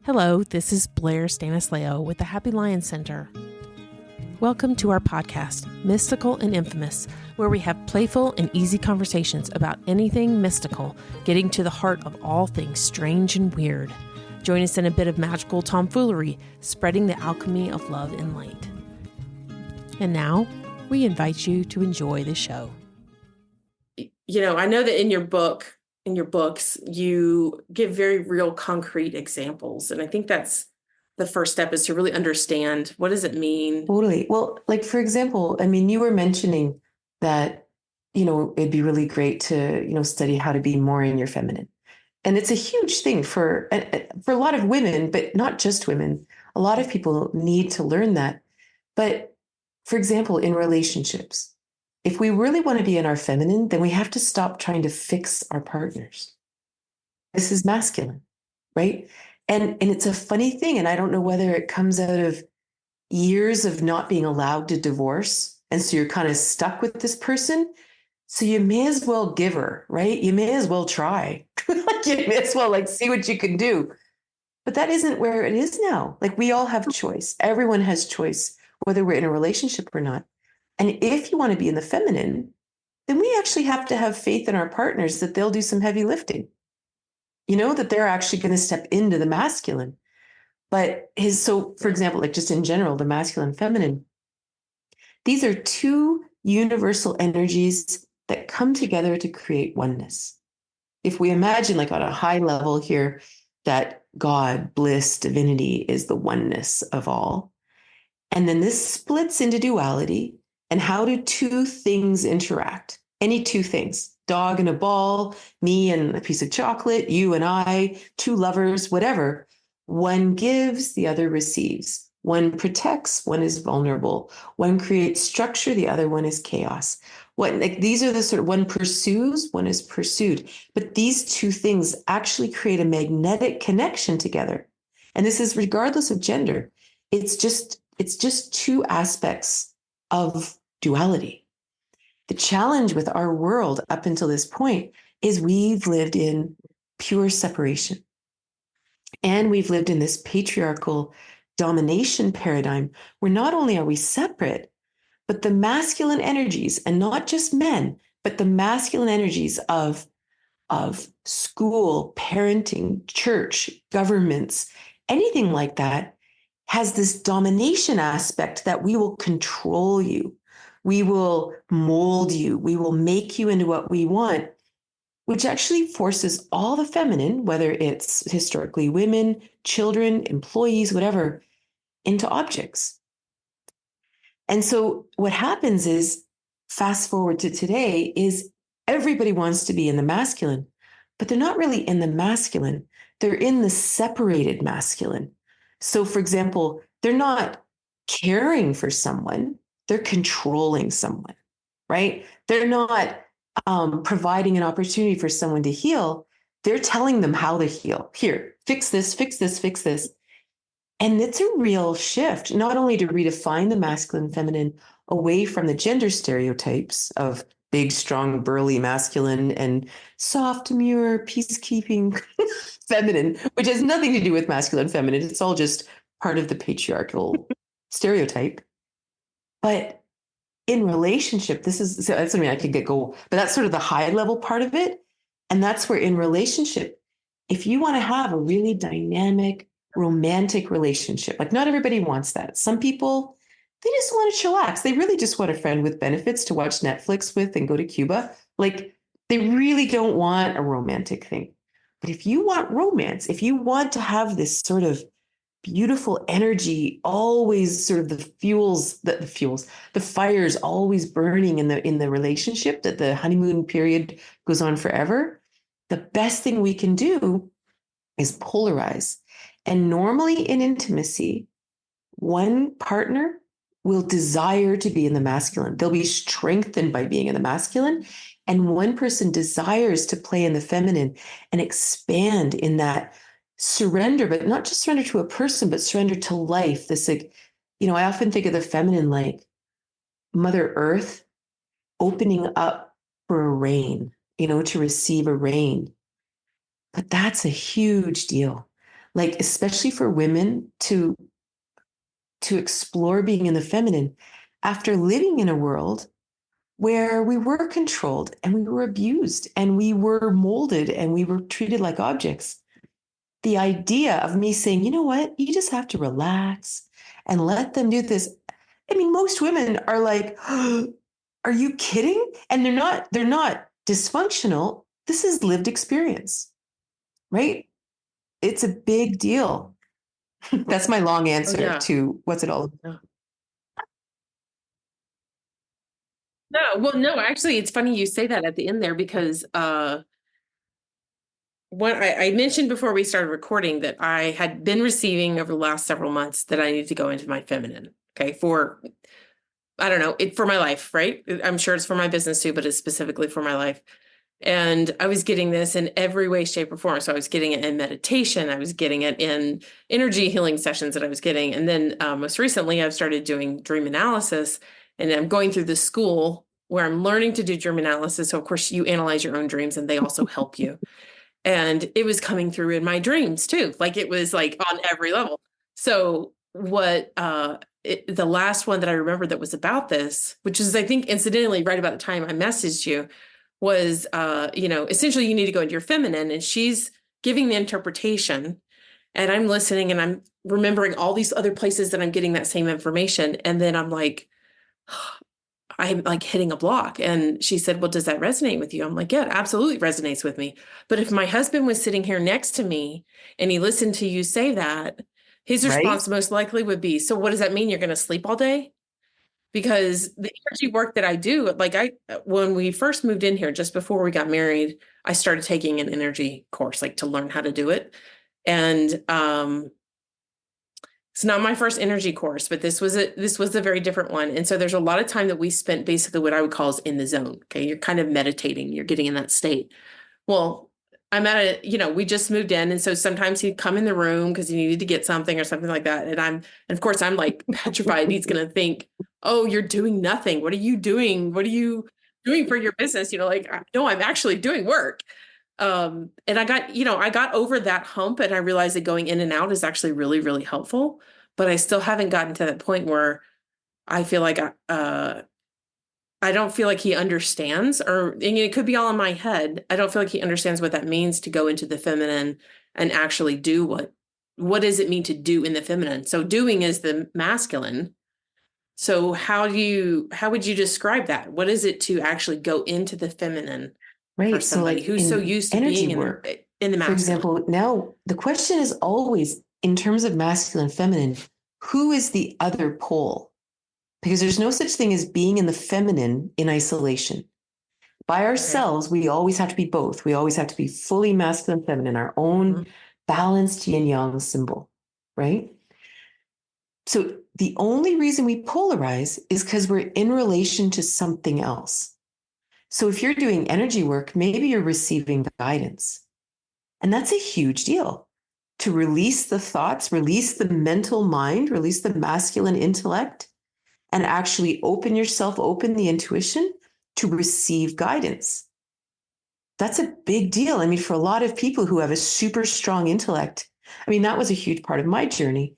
Hello, this is Blair Stanislao with the Happy Lion Center. Welcome to our podcast, Mystical and Infamous, where we have playful and easy conversations about anything mystical, getting to the heart of all things strange and weird. Join us in a bit of magical tomfoolery, spreading the alchemy of love and light. And now, we invite you to enjoy the show. I know that in your books, you give very real concrete examples. And I think that's the first step, is to really understand, what does it mean? Totally. Well, like, for example, you were mentioning that, it'd be really great to, study how to be more in your feminine. And it's a huge thing for a lot of women, but not just women. A lot of people need to learn that. But for example, in relationships, if we really want to be in our feminine, then we have to stop trying to fix our partners. This is masculine, right? And it's a funny thing. And I don't know whether it comes out of years of not being allowed to divorce. And so you're kind of stuck with this person. So you may as well give her, right? You may as well try. You may as well see what you can do. But that isn't where it is now. We all have choice. Everyone has choice, whether we're in a relationship or not. And if you want to be in the feminine, then we actually have to have faith in our partners that they'll do some heavy lifting. That they're actually going to step into the masculine. But so for example, just in general, the masculine and feminine, these are two universal energies that come together to create oneness. If we imagine on a high level here, that God, bliss, divinity is the oneness of all. And then this splits into duality. And how do two things interact? Any two things, dog and a ball, me and a piece of chocolate, you and I, two lovers, whatever. One gives, the other receives. One protects, one is vulnerable. One creates structure, the other one is chaos. These are the sort of, one pursues, one is pursued. But these two things actually create a magnetic connection together. And this is regardless of gender. It's just two aspects of duality. The challenge with our world up until this point is we've lived in pure separation. And we've lived in this patriarchal domination paradigm where not only are we separate, but the masculine energies, and not just men, but the masculine energies of school, parenting, church, governments, anything like that, has this domination aspect that we will control you. We will mold you. We will make you into what we want, which actually forces all the feminine, whether it's historically women, children, employees, whatever, into objects. And so what happens is, fast forward to today, is everybody wants to be in the masculine, but they're not really in the masculine. They're in the separated masculine. So for example, they're not caring for someone, they're controlling someone, right? They're not providing an opportunity for someone to heal. They're telling them how to heal. Here, fix this, fix this, fix this. And it's a real shift, not only to redefine the masculine and feminine away from the gender stereotypes of big, strong, burly masculine and soft, demure, peacekeeping feminine, which has nothing to do with masculine and feminine. It's all just part of the patriarchal stereotype. But in relationship, that's something I could go, but that's sort of the high level part of it. And that's where in relationship, if you want to have a really dynamic, romantic relationship, not everybody wants that. Some people, they just want to chillax. They really just want a friend with benefits to watch Netflix with and go to Cuba. They really don't want a romantic thing. But if you want romance, if you want to have this sort of beautiful energy, always sort of the fires always burning in the relationship, that the honeymoon period goes on forever, the best thing we can do is polarize. And normally in intimacy, one partner will desire to be in the masculine. They'll be strengthened by being in the masculine. And one person desires to play in the feminine and expand in that surrender, but not just surrender to a person, but surrender to life. I often think of the feminine like Mother Earth opening up for a rain, to receive a rain. But that's a huge deal. like especially for women to explore being in the feminine after living in a world where we were controlled and we were abused and we were molded and we were treated like objects. The idea of me saying, you know what, you just have to relax and let them do this. I mean, most women are like, oh, are you kidding? And they're not dysfunctional. This is lived experience, right? It's a big deal. That's my long Oh, answer yeah. to what's it all about. Yeah. No, well, no, actually, it's funny you say that at the end there because what I mentioned before we started recording that I had been receiving over the last several months that I need to go into my feminine. Okay, for I don't know, it for my life, right? I'm sure it's for my business too, but it's specifically for my life. And I was getting this in every way, shape, or form. So I was getting it in meditation. I was getting it in energy healing sessions that I was getting. And then most recently, I've started doing dream analysis. And I'm going through this school where I'm learning to do dream analysis. So, of course, you analyze your own dreams and they also help you. And it was coming through in my dreams too. Like it was like on every level. So, the last one that I remember that was about this, which is, I think, incidentally, right about the time I messaged you, was, essentially you need to go into your feminine. And she's giving the interpretation. And I'm listening and I'm remembering all these other places that I'm getting that same information. And then I'm like, I'm like hitting a block. And she said, well, does that resonate with you? I'm like, yeah, it absolutely resonates with me. But if my husband was sitting here next to me and he listened to you say that, his Right? response most likely would be, so what does that mean? You're going to sleep all day? Because the energy work that I do, when we first moved in here, just before we got married, I started taking an energy course, like to learn how to do it. And, it's not my first energy course, but this was a very different one. And so there's a lot of time that we spent basically what I would call is in the zone. Okay. You're kind of meditating, you're getting in that state. Well, we just moved in. And so sometimes he'd come in the room because he needed to get something or something like that. And of course I'm like petrified. He's going to think, oh, you're doing nothing. What are you doing? What are you doing for your business? No, I'm actually doing work. And I got over that hump and I realized that going in and out is actually really, really helpful. But I still haven't gotten to that point where I feel like I don't feel like he understands, and it could be all in my head. I don't feel like he understands what that means to go into the feminine and actually do what does it mean to do in the feminine? So doing is the masculine. So how would you describe that? What is it to actually go into the feminine for Right. So somebody like who's so in used to energy being work, in the for masculine? example, now the question is always in terms of masculine, feminine, who is the other pole? Because there's no such thing as being in the feminine in isolation. By ourselves, we always have to be both. We always have to be fully masculine, feminine, our own balanced yin yang symbol, right? So the only reason we polarize is because we're in relation to something else. So if you're doing energy work, maybe you're receiving guidance. And that's a huge deal to release the thoughts, release the mental mind, release the masculine intellect, and actually open yourself, open the intuition to receive guidance. That's a big deal. I mean, for a lot of people who have a super strong intellect, I mean, that was a huge part of my journey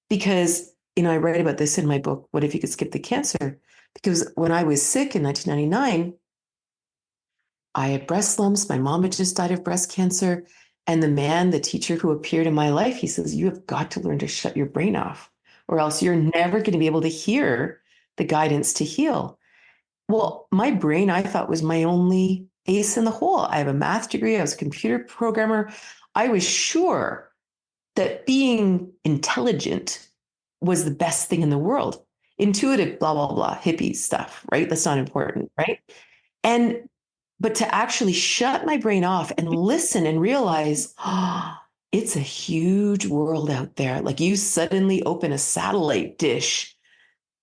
because, I write about this in my book, What If You Could Skip the Cancer? Because when I was sick in 1999, I had breast lumps. My mom had just died of breast cancer. And the teacher who appeared in my life, he says, you have got to learn to shut your brain off, or else you're never going to be able to hear the guidance to heal. Well, my brain, I thought, was my only ace in the hole. I have a math degree. I was a computer programmer. I was sure that being intelligent was the best thing in the world. Intuitive, blah, blah, blah, hippie stuff, right? That's not important, right? But to actually shut my brain off and listen and realize, it's a huge world out there. Like you suddenly open a satellite dish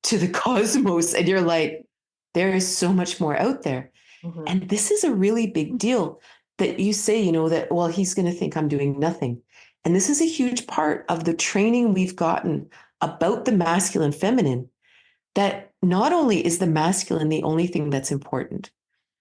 to the cosmos and you're like, there is so much more out there. Mm-hmm. And this is a really big deal that you say, that, well, he's going to think I'm doing nothing. And this is a huge part of the training we've gotten about the masculine feminine, that not only is the masculine the only thing that's important,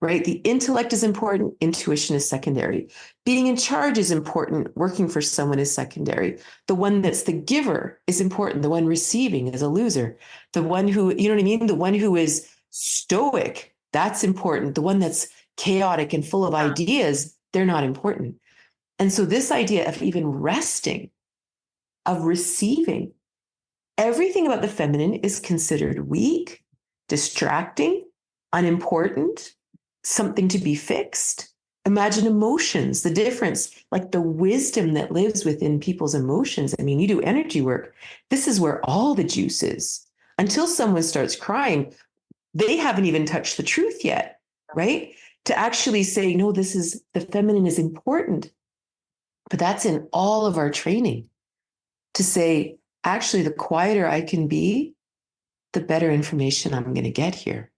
right? The intellect is important. Intuition is secondary. Being in charge is important. Working for someone is secondary. The one that's the giver is important. The one receiving is a loser. The one who, you know what I mean? The one who is stoic, that's important. The one that's chaotic and full of ideas, they're not important. And so this idea of even resting, of receiving, everything about the feminine is considered weak, distracting, unimportant, something to be fixed. Imagine emotions, the difference, like the wisdom that lives within people's emotions. I mean, you do energy work. This is where all the juice is. Until someone starts crying, they haven't even touched the truth yet, right? To actually say, no, this is the feminine is important. But that's in all of our training to say, actually, the quieter I can be, the better information I'm going to get here.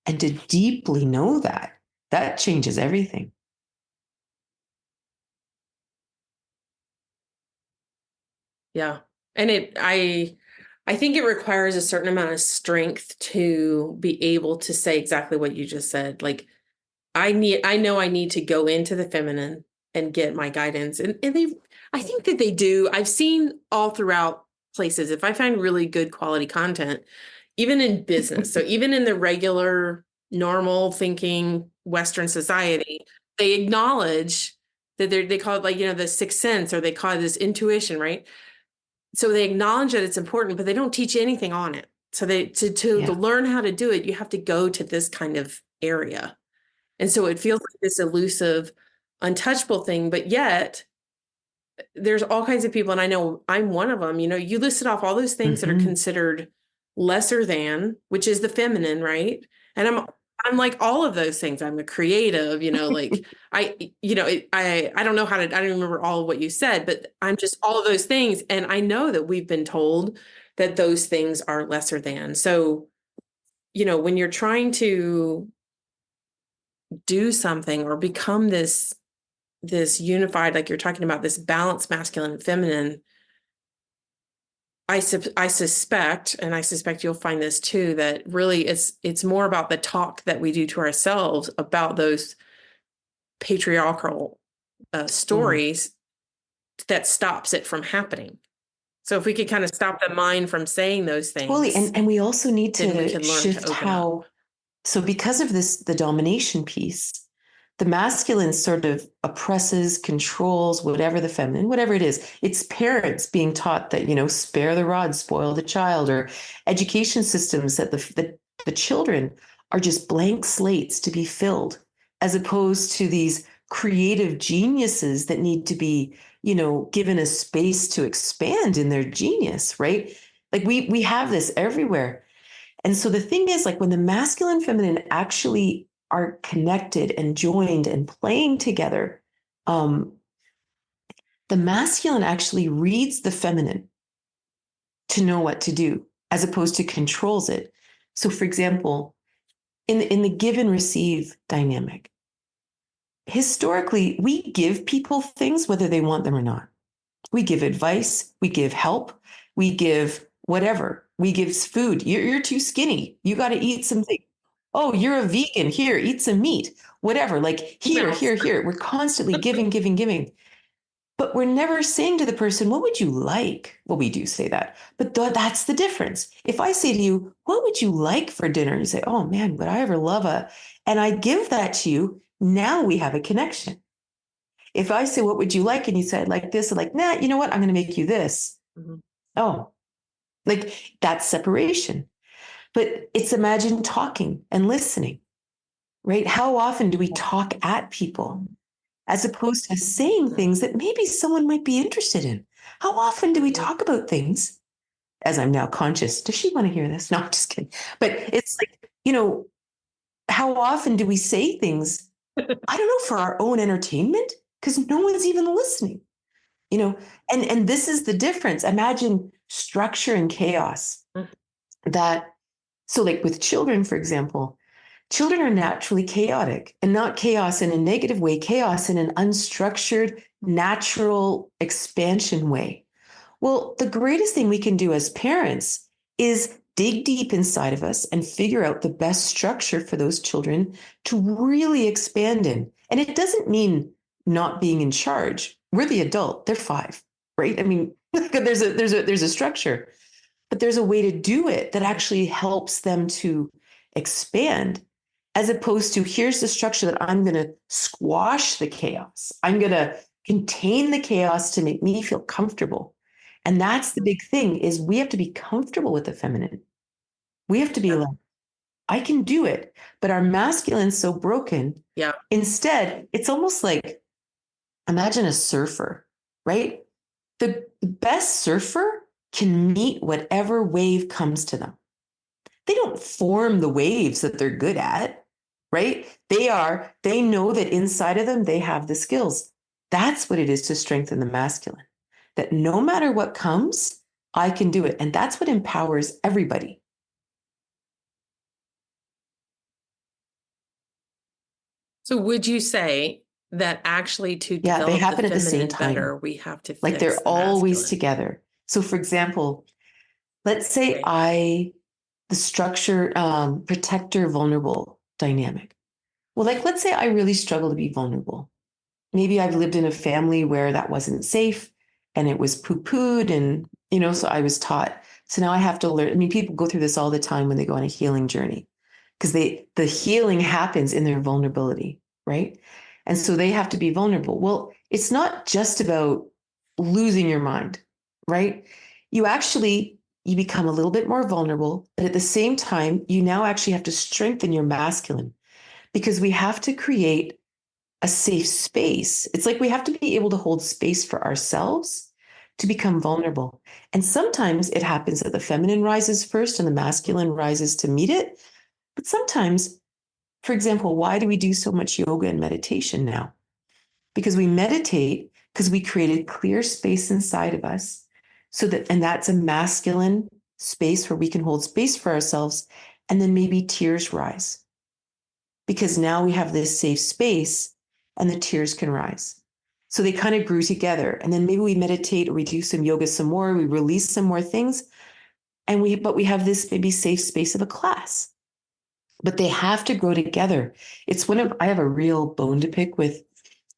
And to deeply know that changes everything. Yeah. And I think it requires a certain amount of strength to be able to say exactly what you just said. Like I know I need to go into the feminine and get my guidance. And I think that they do. I've seen all throughout places, if I find really good quality content, even in business, so even in the regular, normal thinking Western society, they acknowledge that they call it like, the sixth sense, or they call it this intuition, right? So they acknowledge that it's important, but they don't teach anything on it. So to learn how to do it, you have to go to this kind of area. And so it feels like this elusive, untouchable thing, but yet there's all kinds of people, and I know I'm one of them. You listed off all those things that are considered lesser than, which is the feminine, right? And I'm like all of those things. I'm a creative, like I don't know I don't remember all of what you said, but I'm just all of those things. And I know that we've been told that those things are lesser than. So, when you're trying to do something or become this unified, like you're talking about, this balanced masculine and feminine, I suspect, and I suspect you'll find this too, that really it's more about the talk that we do to ourselves about those patriarchal stories that stops it from happening. So if we could kind of stop the mind from saying those things, totally. And we also need to shift to how. So because of this, the domination piece, the masculine sort of oppresses, controls whatever the feminine, whatever it is. It's parents being taught that, spare the rod, spoil the child, or education systems that the children are just blank slates to be filled, as opposed to these creative geniuses that need to be, given a space to expand in their genius, right? Like we have this everywhere. And so the thing is, like when the masculine and feminine actually are connected and joined and playing together, the masculine actually reads the feminine to know what to do, as opposed to controls it. So, for example, in the give and receive dynamic, historically, we give people things whether they want them or not. We give advice, we give help, we give whatever. We give food. You're too skinny. You got to eat something. Oh, you're a vegan. Here, eat some meat. Whatever. Like here. We're constantly giving, giving, giving. But we're never saying to the person, what would you like? Well, we do say that. But that's the difference. If I say to you, what would you like for dinner? You say, oh man, would I ever love and I give that to you. Now we have a connection. If I say, what would you like? And you say, I'd like this. I'm like, nah, you know what? I'm going to make you this. Mm-hmm. Oh, like that's separation. But it's imagine talking and listening, right? How often do we talk at people as opposed to saying things that maybe someone might be interested in? How often do we talk about things? As I'm now conscious, does she want to hear this? No, I'm just kidding. But it's like, how often do we say things, I don't know, for our own entertainment? Because no one's even listening, and this is the difference. Imagine structure and chaos. So like with children, for example, children are naturally chaotic, and not chaos in a negative way, chaos in an unstructured, natural expansion way. Well, the greatest thing we can do as parents is dig deep inside of us and figure out the best structure for those children to really expand in. And it doesn't mean not being in charge. We're the adult, they're 5, right? I mean, there's a structure, but there's a way to do it that actually helps them to expand, as opposed to here's the structure that I'm going to squash the chaos. I'm going to contain the chaos to make me feel comfortable. And that's the big thing, is we have to be comfortable with the feminine. We have to be like, I can do it, but our masculine's so broken. Yeah. Instead, it's almost like, imagine a surfer, right? The best surfer can meet whatever wave comes to them. They don't form the waves that they're good at, right? They know that inside of them, they have the skills. That's what it is to strengthen the masculine, that no matter what comes, I can do it. And that's what empowers everybody. So would you say that actually to They develop happen the at the same feminine time. better, we have to Like fix they're the always masculine? together. So for example, let's say the structure, protector, vulnerable dynamic. Well, like, let's say I really struggle to be vulnerable. Maybe I've lived in a family where that wasn't safe and it was poo-pooed, and, so I was taught. So now I have to learn. I mean, people go through this all the time when they go on a healing journey, because the healing happens in their vulnerability, right? And so they have to be vulnerable. Well, it's not just about losing your mind, right? You become a little bit more vulnerable, but at the same time, you now actually have to strengthen your masculine, because we have to create a safe space. It's like we have to be able to hold space for ourselves to become vulnerable. And sometimes it happens that the feminine rises first and the masculine rises to meet it. But sometimes, for example, why do we do so much yoga and meditation now? Because we meditate because we created clear space inside of us, and that's a masculine space where we can hold space for ourselves. And then maybe tears rise, because now we have this safe space and the tears can rise. So they kind of grew together. And then maybe we meditate or we do some yoga some more, we release some more things. But we have this maybe safe space of a class. But they have to grow together. I have a real bone to pick with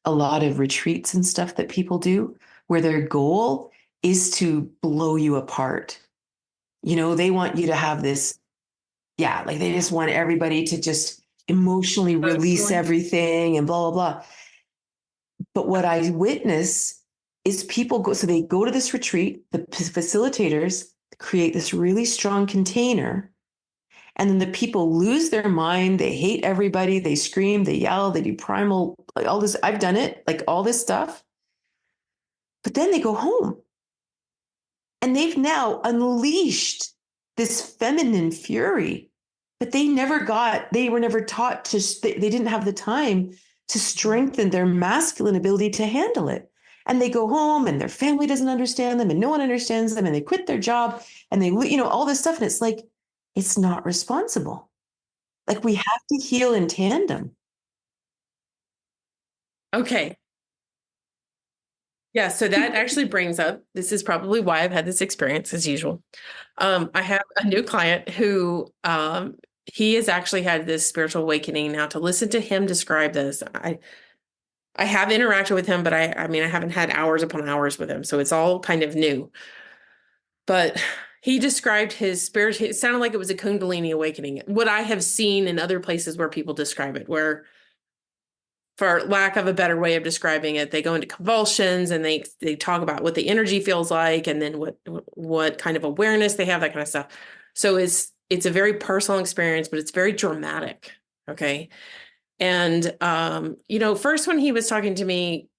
a lot of retreats and stuff that people do, where their goal is to blow you apart. They want you to have this, like they just want everybody to just emotionally release everything and blah, blah, blah. But what I witness is they go to this retreat, the facilitators create this really strong container, and then the people lose their mind. They hate everybody. They scream, they yell, they do primal, like all this. I've done it, like all this stuff. But then they go home and they've now unleashed this feminine fury, but they were never taught they didn't have the time to strengthen their masculine ability to handle it. And they go home and their family doesn't understand them and no one understands them, and they quit their job and they, all this stuff. And it's like, it's not responsible. Like, we have to heal in tandem. Okay. Yeah, so that actually brings up, this is probably why I've had this experience as usual. I have a new client who he has actually had this spiritual awakening. Now, to listen to him describe this, I have interacted with him, but I mean, I haven't had hours upon hours with him, so it's all kind of new. But he described his spirit, it sounded like it was a Kundalini awakening. What I have seen in other places where people describe it, where, for lack of a better way of describing it, they go into convulsions and they talk about what the energy feels like, and then what kind of awareness they have, that kind of stuff. So it's a very personal experience, but it's very dramatic. Okay. And first when he was talking to me,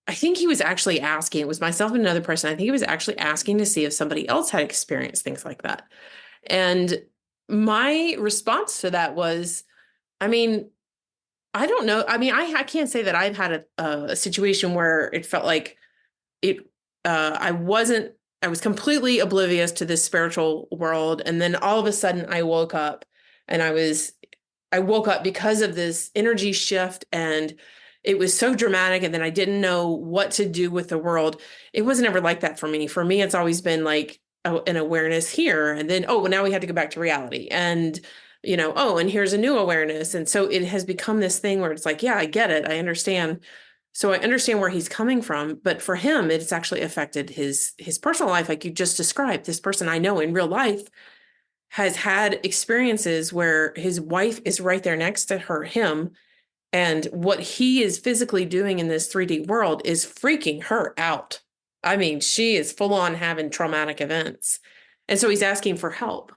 I think he was actually asking, it was myself and another person, I think he was actually asking to see if somebody else had experienced things like that. And my response to that was, I mean, I don't know. I mean, I can't say that I've had a situation where it felt like I was completely oblivious to this spiritual world. And then all of a sudden I woke up, and I woke up because of this energy shift, and it was so dramatic. And then I didn't know what to do with the world. It wasn't ever like that for me. For me, it's always been like, an awareness here. And then, oh, well, now we have to go back to reality. And, oh, and here's a new awareness. And so it has become this thing where it's like, yeah, I get it. I understand. So I understand where he's coming from. But for him, it's actually affected his personal life. Like you just described, this person I know in real life has had experiences where his wife is right there next to him. And what he is physically doing in this 3D world is freaking her out. I mean, she is full on having traumatic events. And so he's asking for help.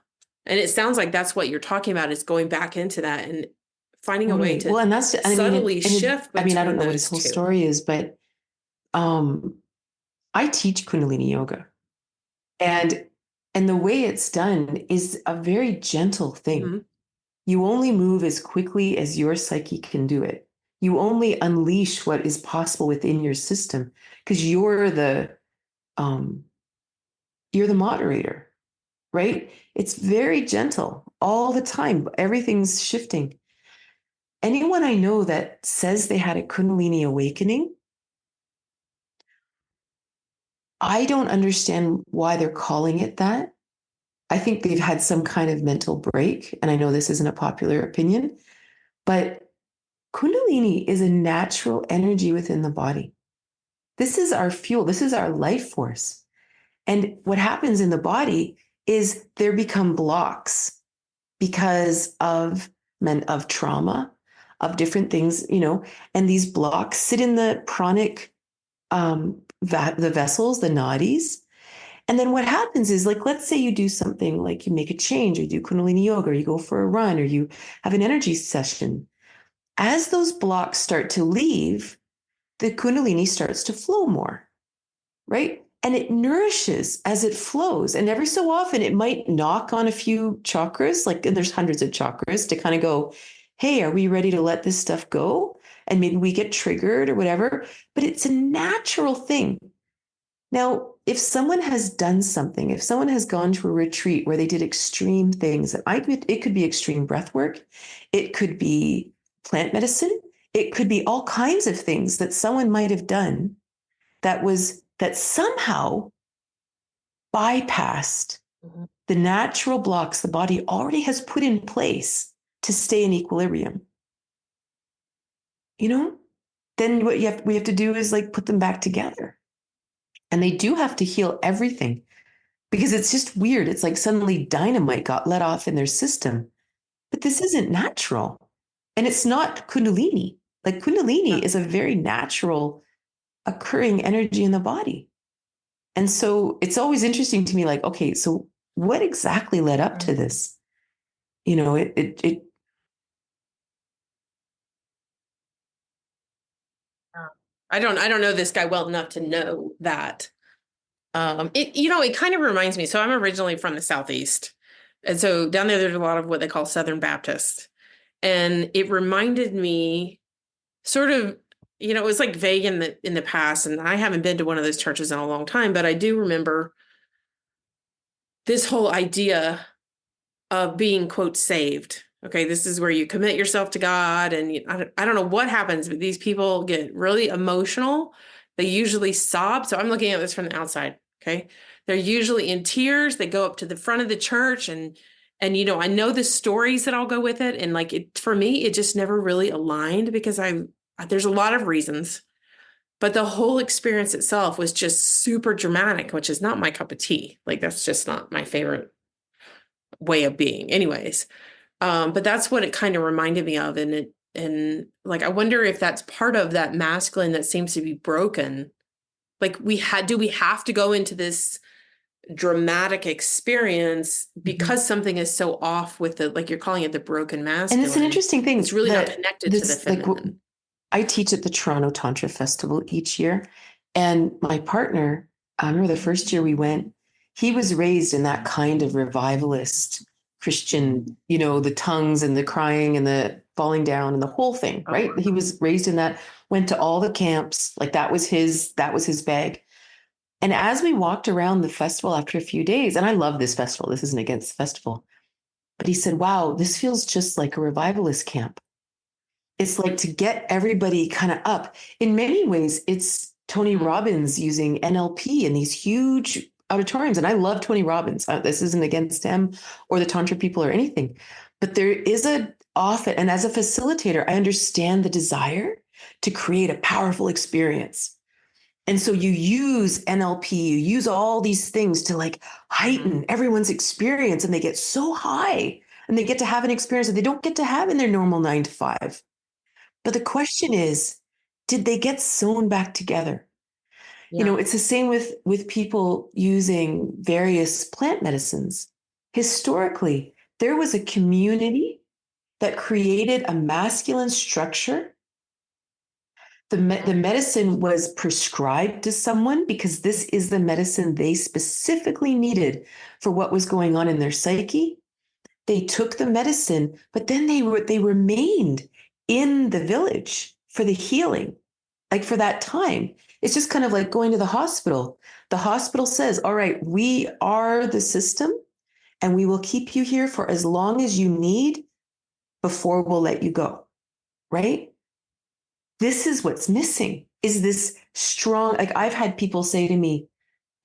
And it sounds like that's what you're talking about, is going back into that and finding a way to and that's, subtly shift I don't know what his those whole two. story is, but I teach Kundalini yoga, and the way it's done is a very gentle thing. Mm-hmm. You only move as quickly as your psyche can do it. You only unleash what is possible within your system, because you're the moderator, right? It's very gentle all the time. Everything's shifting. Anyone I know that says they had a Kundalini awakening, I don't understand why they're calling it that. I think they've had some kind of mental break. And I know this isn't a popular opinion, but Kundalini is a natural energy within the body. This is our fuel. This is our life force. And what happens in the body is there become blocks because of trauma, of different things, and these blocks sit in the pranic, the vessels, the nadis. And then what happens is, like, let's say you do something like you make a change, or you do Kundalini yoga, or you go for a run, or you have an energy session. As those blocks start to leave, the Kundalini starts to flow more, right? And it nourishes as it flows. And every so often it might knock on a few chakras, like, and there's hundreds of chakras, to kind of go, hey, are we ready to let this stuff go? And maybe we get triggered or whatever, but it's a natural thing. Now, if someone has done something, if someone has gone to a retreat where they did extreme things, it could be extreme breath work, it could be plant medicine, it could be all kinds of things that someone might have done that somehow bypassed the natural blocks the body already has put in place to stay in equilibrium. Then what we have to do is, like, put them back together. And they do have to heal everything, because it's just weird. It's like suddenly dynamite got let off in their system. But this isn't natural. And it's not Kundalini. Like, Kundalini is a very natural occurring energy in the body. And so it's always interesting to me, like, okay, so what exactly led up to this? I don't know this guy well enough to know that. It kind of reminds me. So I'm originally from the Southeast. And so down there's a lot of what they call Southern Baptist. And it reminded me sort of, it was like vague in the past. And I haven't been to one of those churches in a long time, but I do remember this whole idea of being, quote, saved. Okay, this is where you commit yourself to God. And I don't know what happens, but these people get really emotional. They usually sob. So I'm looking at this from the outside. Okay. They're usually in tears. They go up to the front of the church, and I know the stories that all go with it. And like, for me, it just never really aligned, because there's a lot of reasons, but the whole experience itself was just super dramatic, which is not my cup of tea. Like, that's just not my favorite way of being anyways. But that's what it kind of reminded me of. And like, I wonder if that's part of that masculine that seems to be broken. Like, do we have to go into this dramatic experience because something is so off with the, like you're calling it, the broken masculine? And it's an interesting thing. It's really not connected to the feminine. Like, I teach at the Toronto Tantra Festival each year. And my partner, I remember the first year we went, he was raised in that kind of revivalist Christian, the tongues and the crying and the falling down and the whole thing, right? He was raised in that, went to all the camps, like that was his bag. And as we walked around the festival after a few days, and I love this festival, this isn't against the festival, but he said, wow, this feels just like a revivalist camp. It's like to get everybody kind of up. In many ways, it's Tony Robbins using NLP and these huge auditoriums, and I love Tony Robbins. This isn't against him or the Tantra people or anything, but there is often, and as a facilitator, I understand the desire to create a powerful experience. And so you use NLP, you use all these things to like heighten everyone's experience, and they get so high and they get to have an experience that they don't get to have in their normal 9 to 5. But the question is, did they get sewn back together? Yeah. It's the same with people using various plant medicines. Historically, there was a community that created a masculine structure. The medicine was prescribed to someone because this is the medicine they specifically needed for what was going on in their psyche. They took the medicine, but then they remained in the village for the healing, like for that time. It's just kind of like going to the hospital. The hospital says, all right, we are the system and we will keep you here for as long as you need before we'll let you go, right? This is what's missing, is this strong, like I've had people say to me,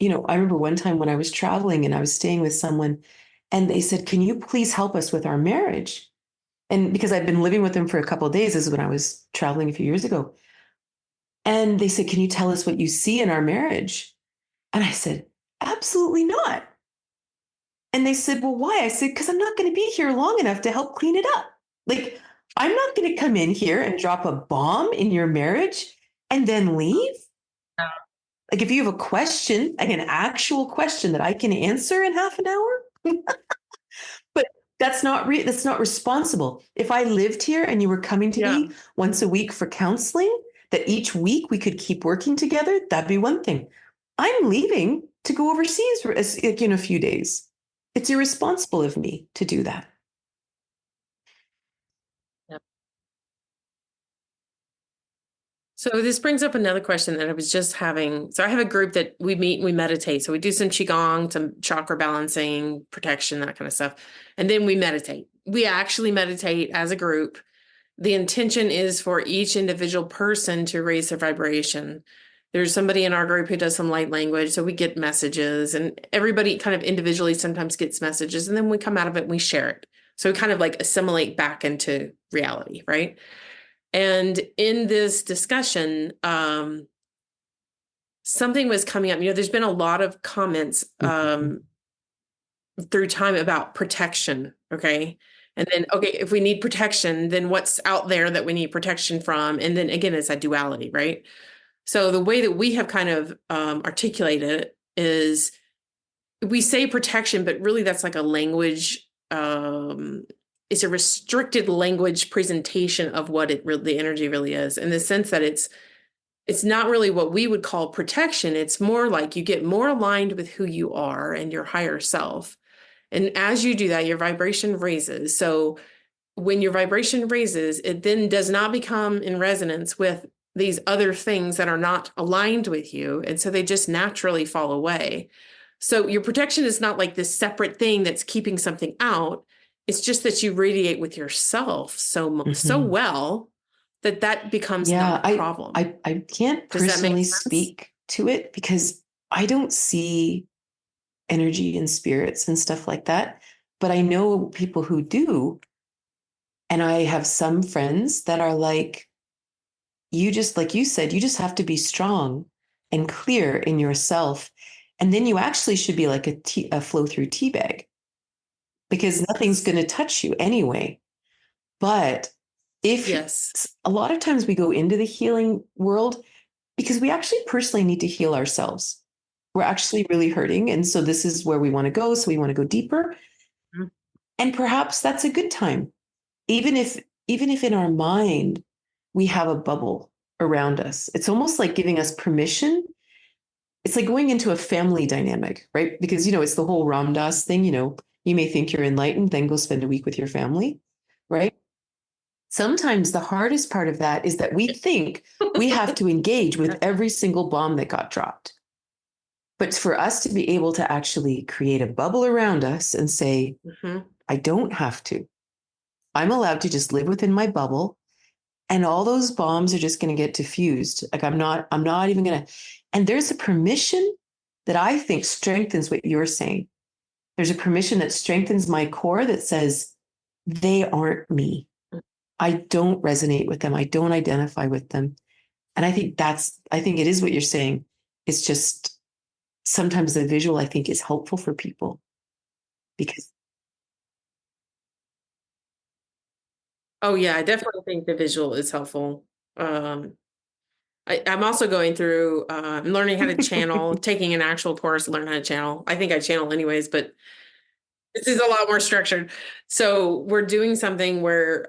I remember one time when I was traveling and I was staying with someone and they said, can you please help us with our marriage? And because I'd been living with them for a couple of days, this is when I was traveling a few years ago. And they said, can you tell us what you see in our marriage? And I said, absolutely not. And they said, well, why? I said, because I'm not going to be here long enough to help clean it up. Like, I'm not going to come in here and drop a bomb in your marriage and then leave. No. Like, if you have a question, like an actual question that I can answer in half an hour, but that's not responsible. If I lived here and you were coming to me once a week for counseling, that each week we could keep working together, that'd be one thing. I'm leaving to go overseas for a few days. It's irresponsible of me to do that. Yep. So this brings up another question that I was just having. So I have a group that we meet and we meditate. So we do some Qigong, some chakra balancing, protection, that kind of stuff. And then we meditate. We actually meditate as a group. The intention is for each individual person to raise their vibration. There's somebody in our group who does some light language. So we get messages, and everybody kind of individually sometimes gets messages, and then we come out of it and we share it. So we kind of like assimilate back into reality, right? And in this discussion, something was coming up. There's been a lot of comments through time about protection, okay? And then, okay, if we need protection, then what's out there that we need protection from? And then again, it's a duality, right? So the way that we have kind of articulated it is we say protection, but really that's like a language. It's a restricted language presentation of what the energy really is, in the sense that it's not really what we would call protection. It's more like you get more aligned with who you are and your higher self. And as you do that, your vibration raises. So when your vibration raises, it then does not become in resonance with these other things that are not aligned with you. And so they just naturally fall away. So your protection is not like this separate thing that's keeping something out. It's just that you radiate with yourself so well that becomes not a problem. I can't personally speak to it because I don't see energy and spirits and stuff like that. But I know people who do. And I have some friends that are like, like you said, you just have to be strong and clear in yourself. And then you actually should be like a flow through tea bag, because nothing's going to touch you anyway. But a lot of times we go into the healing world because we actually personally need to heal ourselves. We're actually really hurting. And so this is where we want to go. So we want to go deeper. Mm-hmm. And perhaps that's a good time. Even if in our mind, we have a bubble around us, it's almost like giving us permission. It's like going into a family dynamic, right? Because, it's the whole Ram Dass thing, you may think you're enlightened, then go spend a week with your family, right? Sometimes the hardest part of that is that we think we have to engage with every single bomb that got dropped. But for us to be able to actually create a bubble around us and say, I don't have to. I'm allowed to just live within my bubble, and all those bombs are just going to get diffused. Like I'm not even going to, and there's a permission that I think strengthens what you're saying. There's a permission that strengthens my core that says, they aren't me. I don't resonate with them. I don't identify with them. And I think it is what you're saying. It's just sometimes the visual, I think, is helpful for people because. Oh yeah, I definitely think the visual is helpful. I'm also going through learning how to channel, taking an actual course to learn how to channel. I think I channel anyways, but this is a lot more structured. So we're doing something where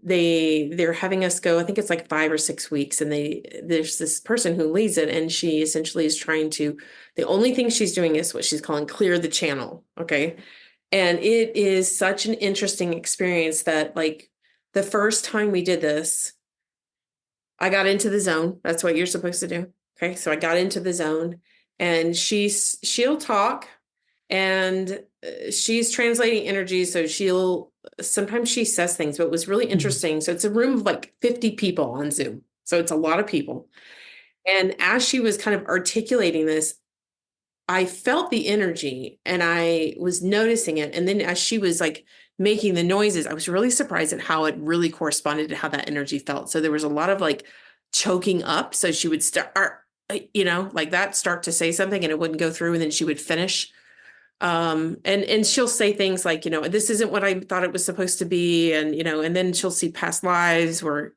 they're having us go, I think it's like 5 or 6 weeks, and there's this person who leads it, and she essentially is trying to, the only thing she's doing is what she's calling clear the channel. Okay. And it is such an interesting experience that, like, the first time we did this, I got into the zone. That's what you're supposed to do. Okay. So I got into the zone, and she'll talk, and she's translating energy. So sometimes she says things, but it was really interesting. So it's a room of like 50 people on Zoom. So it's a lot of people. And as she was kind of articulating this, I felt the energy and I was noticing it. And then as she was like making the noises, I was really surprised at how it really corresponded to how that energy felt. So there was a lot of like choking up. So she would start, like that, start to say something and it wouldn't go through. And then she would finish. And she'll say things like, this isn't what I thought it was supposed to be. And, and then she'll see past lives where,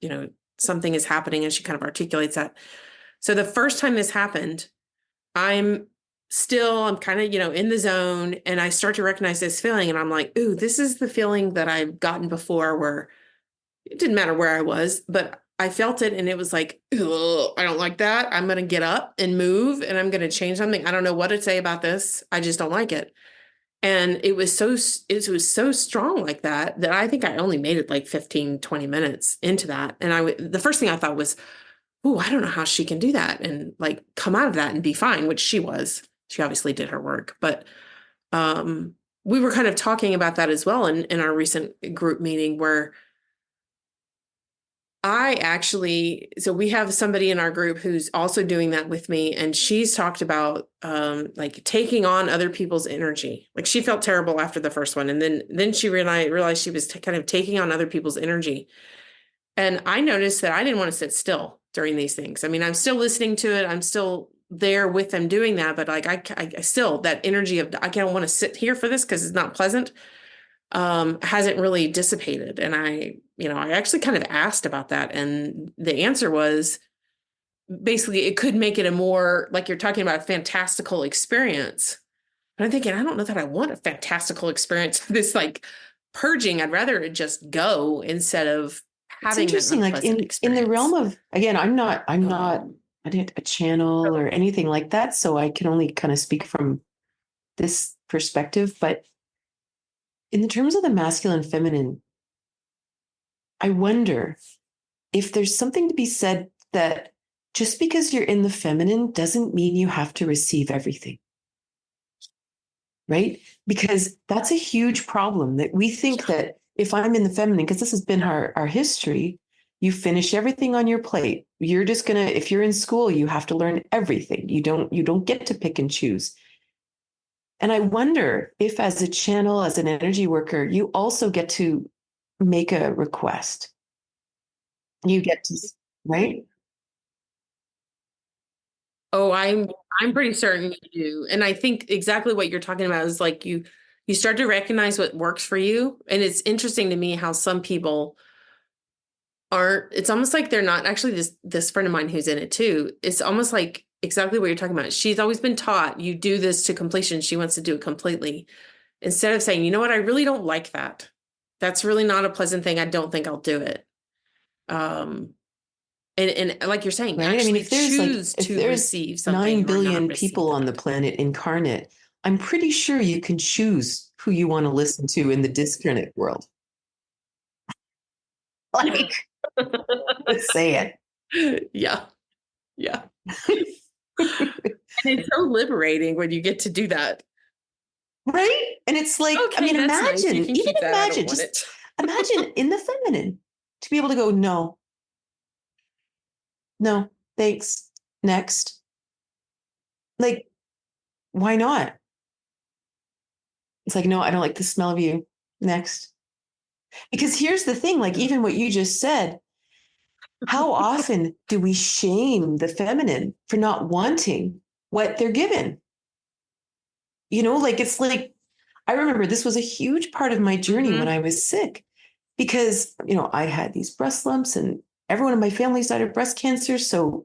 something is happening, and she kind of articulates that. So the first time this happened, I'm kind of, in the zone, and I start to recognize this feeling, and I'm like, ooh, this is the feeling that I've gotten before, where it didn't matter where I was, but I felt it, and it was like, I don't like that. I'm going to get up and move, and I'm going to change something. I don't know what to say about this. I just don't like it. And it was so strong like that I think I only made it like 15, 20 minutes into that. And the first thing I thought was, oh, I don't know how she can do that and like come out of that and be fine, which she was. She obviously did her work. But we were kind of talking about that as well in our recent group meeting, where so we have somebody in our group who's also doing that with me, and she's talked about like taking on other people's energy. Like, she felt terrible after the first one, and then she realized she was kind of taking on other people's energy. And I noticed that I didn't want to sit still during these things. I mean, I'm still listening to it. I'm still there with them doing that, but like I still, that energy of I don't want to sit here for this because it's not pleasant, hasn't really dissipated. And I actually kind of asked about that, and the answer was basically it could make it a more, like you're talking about, a fantastical experience. But I'm thinking, I don't know that I want a fantastical experience, this like purging. I'd rather it just go instead of having that interesting. Like unpleasant in the experience. realm of, again, I'm not I didn't a channel or anything like that, so I can only kind of speak from this perspective. But in the terms of the masculine, feminine, I wonder if there's something to be said that just because you're in the feminine doesn't mean you have to receive everything. Right? Because that's a huge problem, that we think that if I'm in the feminine, because this has been our history, you finish everything on your plate. You're just gonna, if you're in school, you have to learn everything. You don't get to pick and choose. And I wonder if, as a channel, as an energy worker, you also get to make a request. You get to, right? Oh, I'm pretty certain you do. And I think exactly what you're talking about is like you start to recognize what works for you. And it's interesting to me how some people aren't, it's almost like they're not, actually, this friend of mine who's in it too, it's almost like exactly what you're talking about. She's always been taught you do this to completion. She wants to do it completely. Instead of saying, you know what, I really don't like that. That's really not a pleasant thing. I don't think I'll do it. And like you're saying, Right? I mean, actually if there's choose to receive something 9 or not billion receive people on the that. planet incarnate, I'm pretty sure you can choose who you want to listen to in the discarnate world. Like, let's say it. Yeah. Yeah. And it's so liberating when you get to do that. Right? And it's like, Okay, I mean, that's nice. You imagine, can even keep that. I don't imagine, want just it. imagine in the feminine to be able to go, no, thanks, next. Like, why not? It's like, no, I don't like the smell of you. Next. Because here's the thing, like even what you just said, how often do we shame the feminine for not wanting what they're given? Like it's like, I remember this was a huge part of my journey when I was sick because, I had these breast lumps and everyone in my family died of breast cancer. So,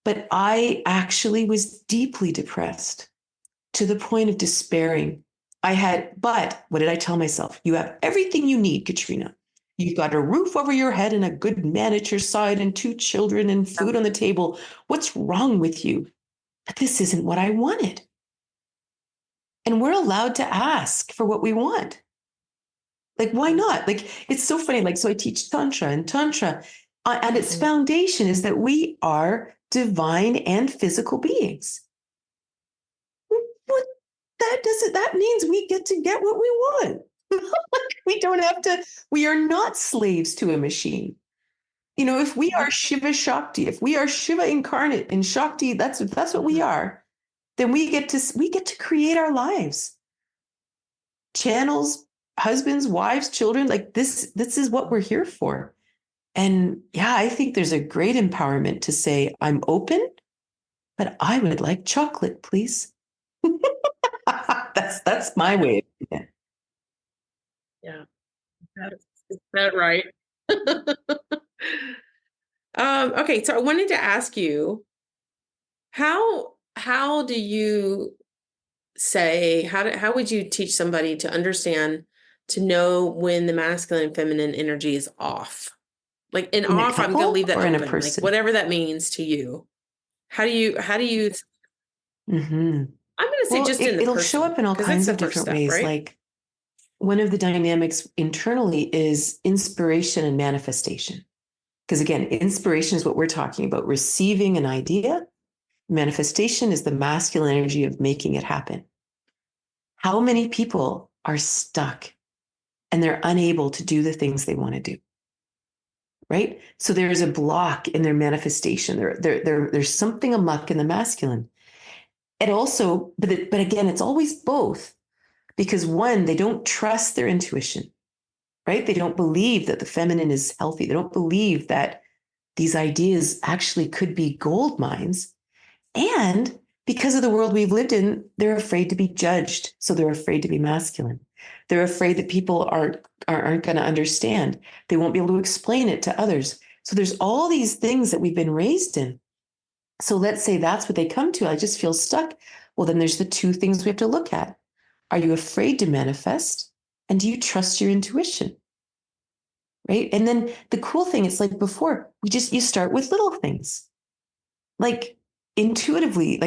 but I actually was deeply depressed to the point of despairing. But what did I tell myself? You have everything you need, Katrina. You've got a roof over your head and a good man at your side and 2 children and food on the table. What's wrong with you? But this isn't what I wanted. And we're allowed to ask for what we want. Like, why not? Like, it's so funny. Like, so I teach Tantra, and Tantra, and its foundation is that we are divine and physical beings. What that means we get to get what we want. We don't have to, we are not slaves to a machine. If we are Shiva Shakti, if we are Shiva incarnate in Shakti, that's what we are, then we get to create our lives. Channels, husbands, wives, children, like this is what we're here for. And yeah, I think there's a great empowerment to say, I'm open, but I would like chocolate, please. That's my way of doing it. Yeah. Is that right? Okay, so I wanted to ask you, how do you say, how would you teach somebody to understand, to know when the masculine and feminine energy is off? Like in In a off, I'm gonna couple leave that or in a open, like person? whatever that means to you. How do you Mm-hmm. I'm gonna say Well, just in the it'll show person, up in all because that's kinds the of first different step, ways. right? Like one of the dynamics internally is inspiration and manifestation. Because again, inspiration is what we're talking about, receiving an idea. Manifestation is the masculine energy of making it happen. How many people are stuck and they're unable to do the things they want to do? Right? So there's a block in their manifestation. There's something amuck in the masculine. And also, but again, it's always both. Because one, they don't trust their intuition, right? They don't believe that the feminine is healthy. They don't believe that these ideas actually could be gold mines. And because of the world we've lived in, they're afraid to be judged. So they're afraid to be masculine. They're afraid that people aren't going to understand. They won't be able to explain it to others. So there's all these things that we've been raised in. So let's say that's what they come to. I just feel stuck. Well, then there's the 2 things we have to look at. Are you afraid to manifest? And do you trust your intuition? Right. And then the cool thing, it's like before, you start with little things. Like intuitively,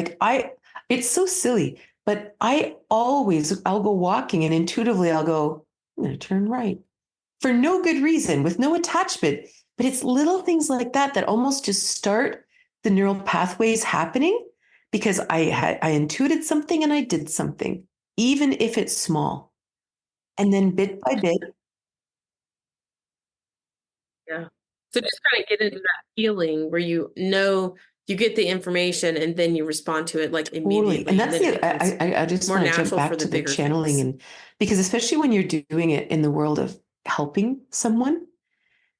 it's so silly, but I'll go walking and intuitively I'll go, I'm going to turn right for no good reason with no attachment. But it's little things like that almost just start the neural pathways happening because I intuited something and I did something, even if it's small. And then bit by bit. Yeah. So just kind of get into that feeling where you get the information and then you respond to it like Totally. immediately. And And that's then it it. becomes I just more want to jump natural for back the to the bigger channeling things. and because especially when you're doing it in the world of helping someone,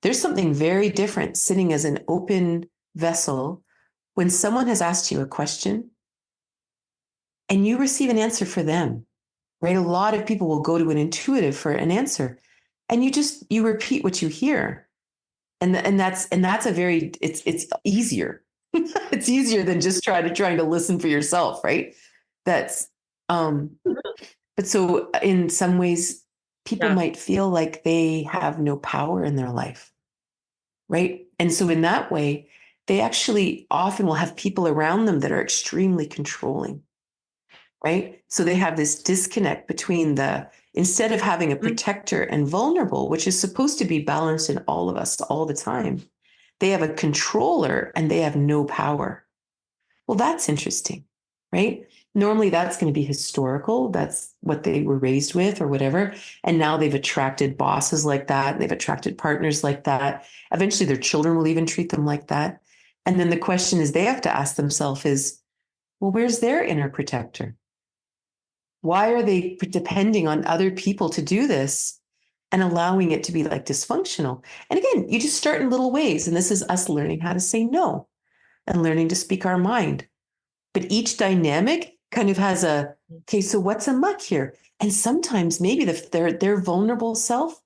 there's something very different sitting as an open vessel when someone has asked you a question and you receive an answer for them, right? A lot of people will go to an intuitive for an answer and you repeat what you hear. And that's a very, it's easier. It's easier than just trying to listen for yourself, right? That's, but so in some ways, people Yeah. might feel like they have no power in their life, right? And so in that way, they actually often will have people around them that are extremely controlling, right? So they have this disconnect between instead of having a protector and vulnerable, which is supposed to be balanced in all of us all the time, they have a controller and they have no power. Well, that's interesting, right? Normally that's going to be historical. That's what they were raised with or whatever. And now they've attracted bosses like that. And they've attracted partners like that. Eventually their children will even treat them like that. And then the question is they have to ask themselves is, Well, where's their inner protector? Why are they depending on other people to do this and allowing it to be like dysfunctional? And again, you just start in little ways. And this is us learning how to say no and learning to speak our mind. But each dynamic kind of has okay, so what's a muck here? And sometimes maybe their vulnerable self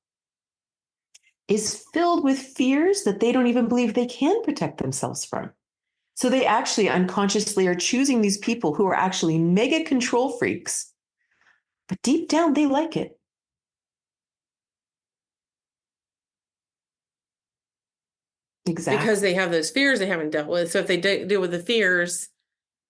is filled with fears that they don't even believe they can protect themselves from. So they actually unconsciously are choosing these people who are actually mega control freaks, but deep down they like it. Exactly. Because they have those fears they haven't dealt with. So if they deal with the fears,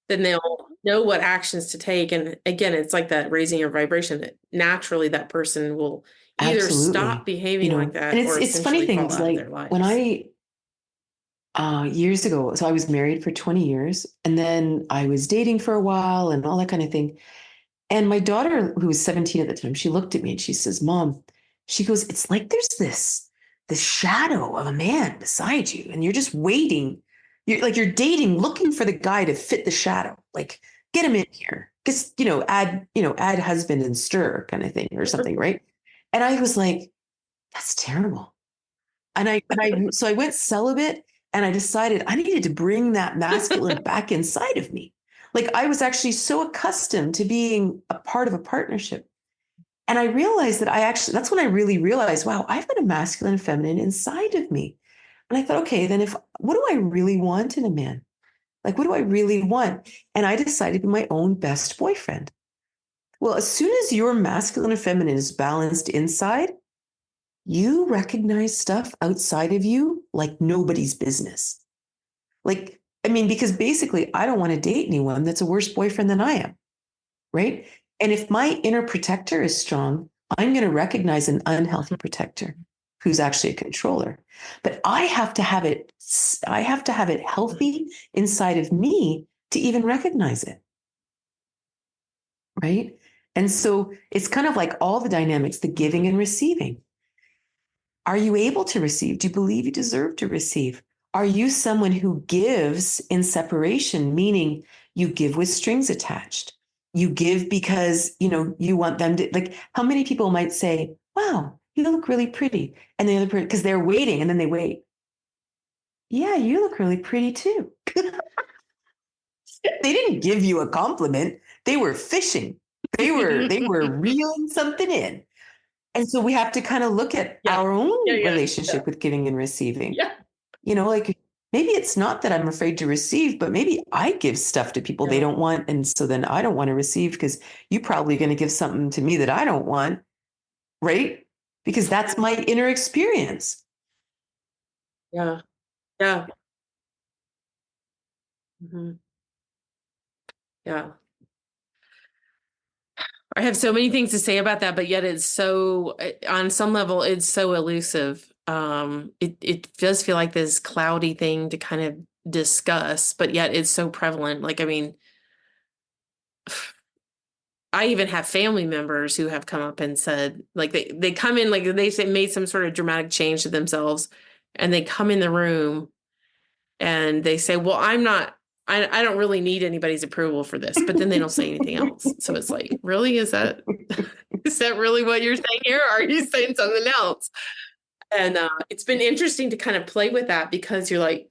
then they'll know what actions to take. And again, it's like that raising your vibration that naturally that person will either stop behaving like that, and or it's funny essentially fall things out of like their lives. when years ago, so I was married for 20 years and then I was dating for a while and all that kind of thing. And my daughter, who was 17 at the time, she looked at me and she says, Mom, she goes, it's like there's this shadow of a man beside you and you're just waiting. You're dating, looking for the guy to fit the shadow. Like, get him in here. Just, add husband and stir kind of thing or something, right? And I was like, that's terrible. So I went celibate and I decided I needed to bring that masculine back inside of me. Like I was actually so accustomed to being a part of a partnership. And I realized that's when I really realized, wow, I've got a masculine and feminine inside of me. And I thought, okay, then what do I really want in a man? Like, what do I really want? And I decided to be my own best boyfriend. Well, as soon as your masculine and feminine is balanced inside, you recognize stuff outside of you like nobody's business. Like, I mean, because basically, I don't want to date anyone that's a worse boyfriend than I am. Right. And if my inner protector is strong, I'm going to recognize an unhealthy protector who's actually a controller. But I have to have it healthy inside of me to even recognize it. Right. And so it's kind of like all the dynamics, the giving and receiving. Are you able to receive? Do you believe you deserve to receive? Are you someone who gives in separation, meaning you give with strings attached? You give because, you want them to, like, how many people might say, wow, you look really pretty. And the other person, because they're waiting and then they wait. Yeah, you look really pretty too. They didn't give you a compliment. They were fishing. They were reeling something in. And so we have to kind of look at our own relationship with giving and receiving. Yeah. Like maybe it's not that I'm afraid to receive, but maybe I give stuff to people they don't want. And so then I don't want to receive because you're probably going to give something to me that I don't want. Right. Because that's my inner experience. Yeah. Yeah. Mm-hmm. Yeah. I have so many things to say about that, but yet it's so, on some level, it's so elusive. It does feel like this cloudy thing to kind of discuss, but yet it's so prevalent. Like, I mean, I even have family members who have come up and said, like, they come in, like they say, made some sort of dramatic change to themselves, and they come in the room and they say, well, I don't really need anybody's approval for this, but then they don't say anything else. So it's like, really, is that really what you're saying here? Or are you saying something else? And it's been interesting to kind of play with that, because you're like,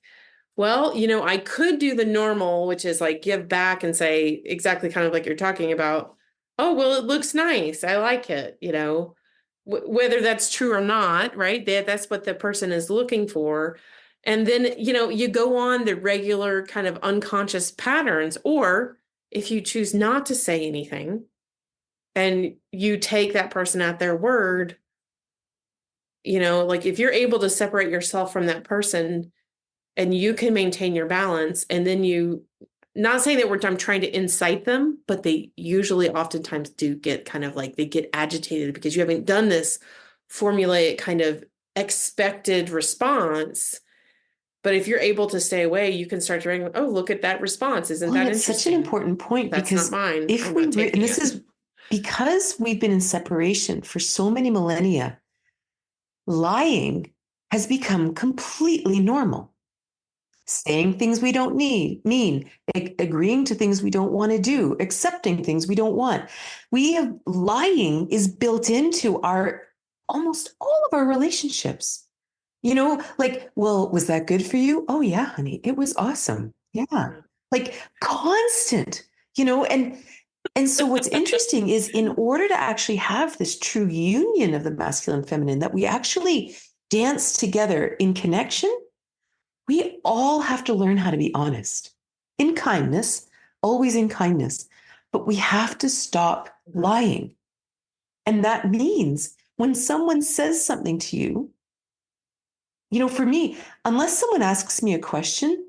well, I could do the normal, which is like give back and say exactly kind of like you're talking about. Oh, well, it looks nice. I like it, whether that's true or not, right? That's what the person is looking for. And then, you go on the regular kind of unconscious patterns, or if you choose not to say anything and you take that person at their word, like if you're able to separate yourself from that person and you can maintain your balance, and then not saying that I'm trying to incite them, but they usually oftentimes do get kind of like, they get agitated because you haven't done this formulaic kind of expected response. But if you're able to stay away, you can start to ring, oh, look at that response. Isn't that That's such an important point, That's because not mine. if we, and this is because we've been in separation for so many millennia, lying has become completely normal. saying things we don't mean, agreeing to things we don't want to do, accepting things we don't want. Lying is built into our almost all of our relationships. Like, well, was that good for you? Oh yeah, honey, it was awesome. Yeah. Like constant, and so what's interesting is in order to actually have this true union of the masculine and feminine, that we actually dance together in connection, we all have to learn how to be honest in kindness, always in kindness, but we have to stop lying. And that means when someone says something to you, for me, unless someone asks me a question,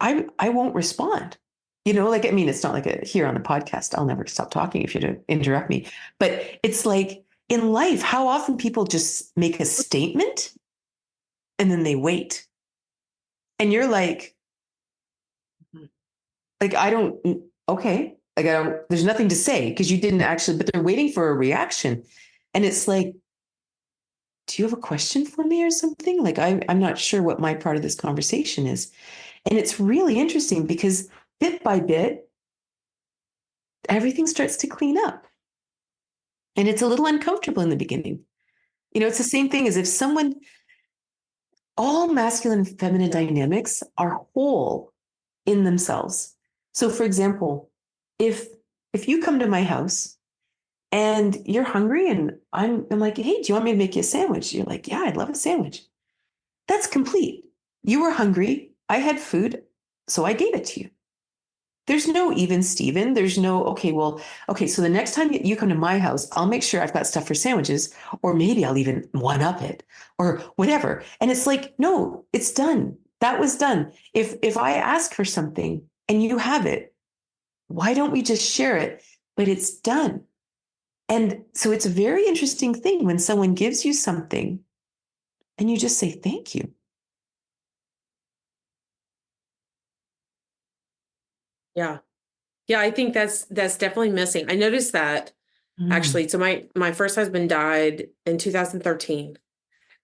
I won't respond. It's not like here on the podcast, I'll never stop talking if you don't interrupt me. But it's like in life, how often people just make a statement and then they wait. And you're like, I don't, okay. There's nothing to say because you didn't actually, but they're waiting for a reaction. And it's like, do you have a question for me or something? I'm not sure what my part of this conversation is. And it's really interesting because bit by bit, everything starts to clean up. And it's a little uncomfortable in the beginning. It's the same thing as if all masculine and feminine dynamics are whole in themselves. So for example, if you come to my house and you're hungry and I'm like, hey, do you want me to make you a sandwich? You're like, yeah, I'd love a sandwich. That's complete. You were hungry. I had food. So I gave it to you. There's no even Steven. There's no, okay, so the next time you come to my house, I'll make sure I've got stuff for sandwiches, or maybe I'll even one up it or whatever. And it's like, no, it's done. That was done. If I ask for something and you have it, why don't we just share it? But it's done. And so it's a very interesting thing when someone gives you something and you just say, thank you. Yeah. Yeah, I think that's definitely missing. I noticed that actually. So my first husband died in 2013.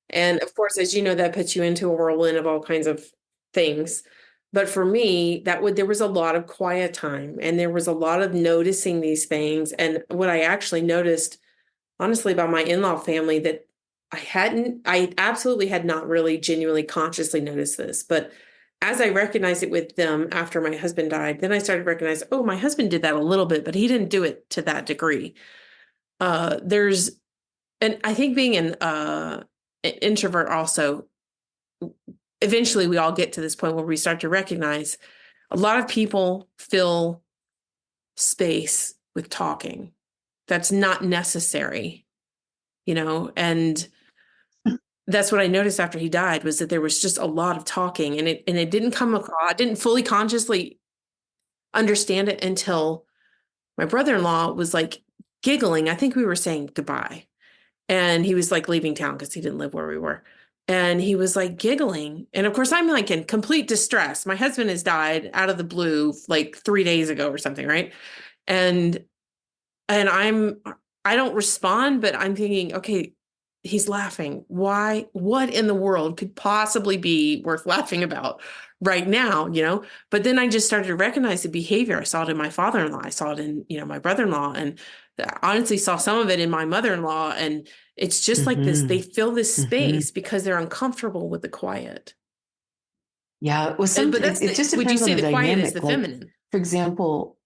And of course, as you know, that puts you into a whirlwind of all kinds of things. But for me, there was a lot of quiet time and there was a lot of noticing these things. And what I actually noticed, honestly, about my in-law family that I absolutely had not really genuinely consciously noticed this. But as I recognized it with them after my husband died, then I started to recognize, oh, my husband did that a little bit, but he didn't do it to that degree. And I think being an introvert also, eventually we all get to this point where we start to recognize a lot of people fill space with talking. That's not necessary, and that's what I noticed after he died was that there was just a lot of talking and it didn't come across. I didn't fully consciously understand it until my brother-in-law was like giggling. I think we were saying goodbye. And he was like leaving town because he didn't live where we were. And he was like giggling. And of course, I'm like in complete distress. My husband has died out of the blue like 3 days ago or something, right? And I don't respond, but I'm thinking, okay, he's laughing. Why? What in the world could possibly be worth laughing about right now, But then I just started to recognize the behavior. I saw it in my father-in-law. I saw it in, my brother-in-law, and I honestly saw some of it in my mother-in-law. And it's just like this, they fill this space because they're uncomfortable with the quiet. Yeah. Well, But it just would you depends on say the the quiet dynamic. is the feminine? For example,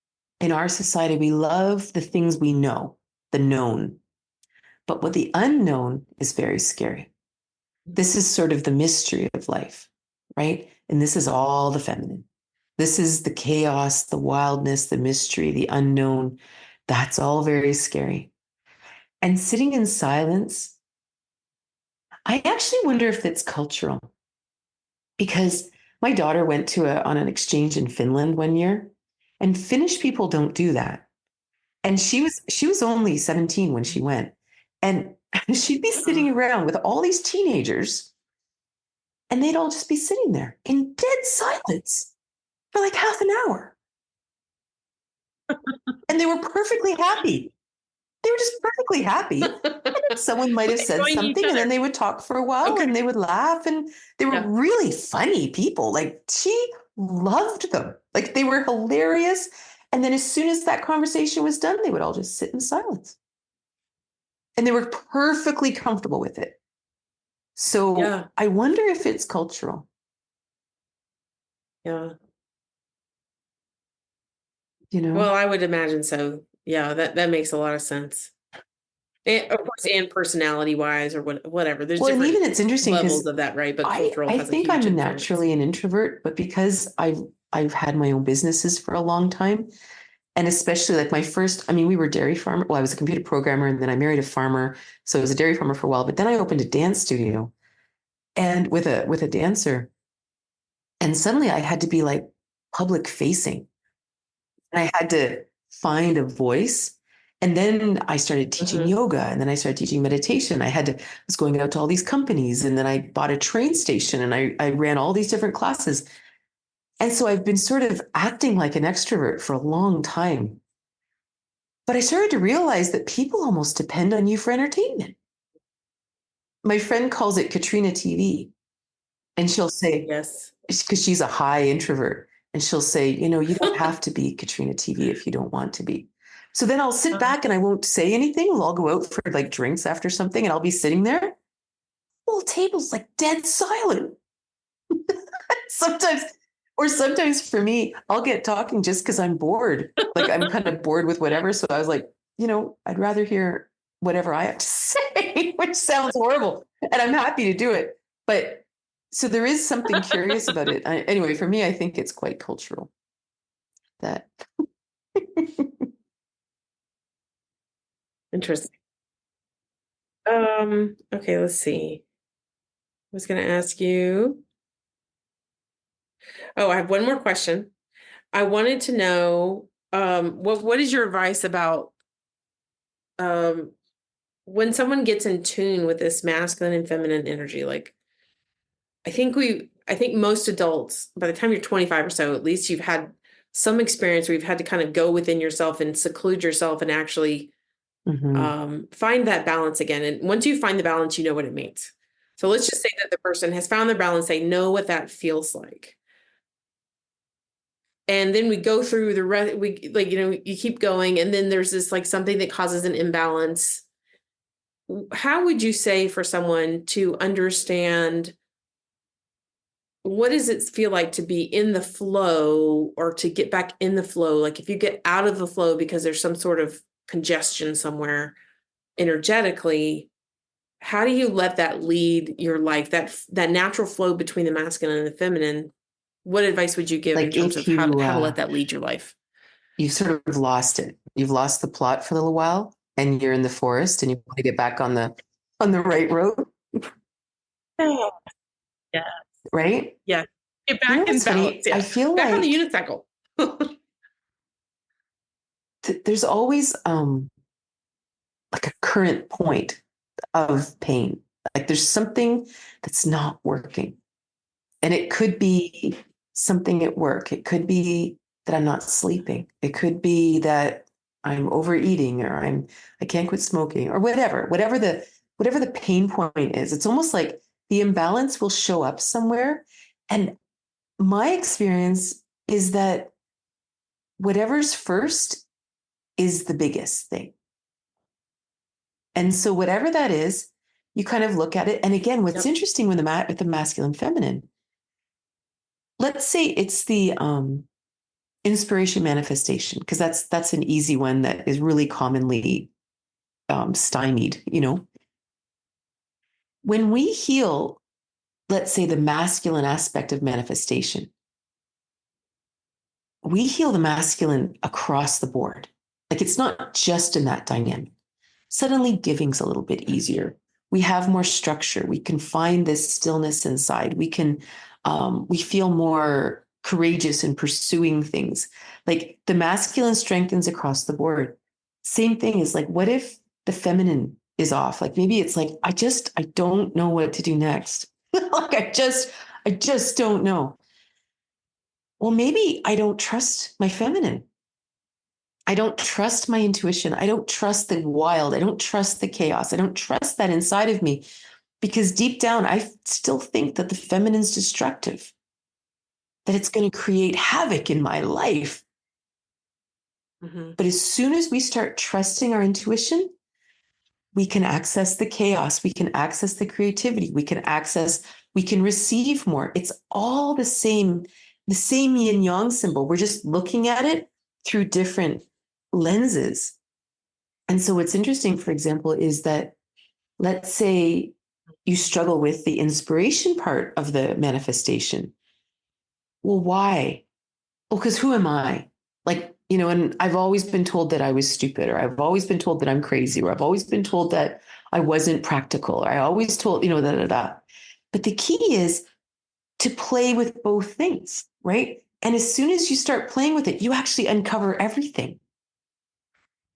in our society, we love the things we know, the known. But what the unknown is very scary. This is sort of the mystery of life, right? And this is all the feminine. This is the chaos, the wildness, the mystery, the unknown. That's all very scary. And sitting in silence, I actually wonder if it's cultural. Because my daughter went on an exchange in Finland one year, and Finnish people don't do that. And she was only 17 when she went. And she'd be sitting around with all these teenagers, and they'd all just be sitting there in dead silence for like half an hour. And they were perfectly happy. They were just perfectly happy. Someone might have said Enjoying each something and then other. they would talk for a while Okay. and they would laugh, and they were Yeah. really funny people. Like, she loved them. Like, they were hilarious. And then as soon as that conversation was done, they would all just sit in silence. And they were perfectly comfortable with it. So Yeah. I wonder if it's cultural. Yeah. You know? Well, I would imagine so. Yeah, that makes a lot of sense. And of course, and personality wise or whatever. There's Well, and different even it's interesting levels because of that, right? But I cultural I has a think huge I'm influence. naturally an introvert, but because I've had my own businesses for a long time, and especially like my first, I mean, we were dairy farmer. Well, I was a computer programmer, and then I married a farmer, so I was a dairy farmer for a while. But then I opened a dance studio, and with a dancer, and suddenly I had to be like public facing. I had to find a voice. And then I started teaching Mhm. yoga, and then I started teaching meditation. Was going out to all these companies, and then I bought a train station, and I ran all these different classes. And so I've been sort of acting like an extrovert for a long time. But I started to realize that people almost depend on you for entertainment. My friend calls it Katrina TV. And she'll say, Yes. because she's a high introvert, and she'll say, you don't have to be Katrina TV if you don't want to be. So then I'll sit back and I won't say anything. I'll go out for like drinks after something, and I'll be sitting there. Whole table's like dead silent. sometimes, or sometimes for me, I'll get talking just because I'm bored. Like, I'm kind of bored with whatever. So I was like, I'd rather hear whatever I have to say, which sounds horrible. And I'm happy to do it. But so there is something curious about it. Anyway, for me, I think it's quite cultural that. Interesting. Okay, let's see. I was gonna ask you. Oh, I have one more question. I wanted to know, what is your advice about um when someone gets in tune with this masculine and feminine energy? Like, I think most adults, by the time you're 25 or so, at least you've had some experience where you've had to kind of go within yourself and seclude yourself and actually Mhm. find that balance again. And once you find the balance, you know what it means. So let's just say that the person has found their balance, they know what that feels like. And then we go through the rest, we like, you keep going, and then there's this like something that causes an imbalance. How would you say for someone to understand what does it feel like to be in the flow or to get back in the flow? Like if you get out of the flow because there's some sort of congestion somewhere energetically, how do you let that lead your life? That natural flow between the masculine and the feminine. What advice would you give in Like, terms if of how to let you that lead your life? you've sort of lost it, you've lost the plot for a little while, and you're in the forest, and you want to get back on the right road, Oh, yeah. right? Yeah. Get You know back in what's balance. funny? I Yeah. feel Back on the like unicycle. there's always like a current point of pain. Like, there's something that's not working. And it could be something at work. It could be that I'm not sleeping. It could be that I'm overeating, or I can't quit smoking, or whatever the pain point is. It's almost like the imbalance will show up somewhere. And my experience is that whatever's first is the biggest thing. And so whatever that is, you kind of look at it. And again, what's Yep. interesting with the masculine feminine, let's say it's the inspiration manifestation, because that's an easy one that is really commonly stymied. When we heal, let's say, the masculine aspect of manifestation, we heal the masculine across the board. Like, it's not just in that dynamic. Suddenly giving's a little bit easier. We have more structure. We can find this stillness inside. We feel more courageous in pursuing things. Like, the masculine strengthens across the board. Same thing is like, what if the feminine is off? Like, maybe it's like, I don't know what to do next. Like, I just don't know. Well, maybe I don't trust my feminine. I don't trust my intuition. I don't trust the wild. I don't trust the chaos. I don't trust that inside of me because deep down, I still think that the feminine's destructive, that it's going to create havoc in my life. Mm-hmm. But as soon as we start trusting our intuition, we can access the chaos. We can access the creativity. We can receive more. It's all the same yin yang symbol. We're just looking at it through different lenses. And so what's interesting, for example, is that let's say you struggle with the inspiration part of the manifestation. Well, why? Well, because who am I? Like, and I've always been told that I was stupid, or I've always been told that I'm crazy, or I've always been told that I wasn't practical, or I always told, da. But the key is to play with both things, right? And as soon as you start playing with it, you actually uncover everything.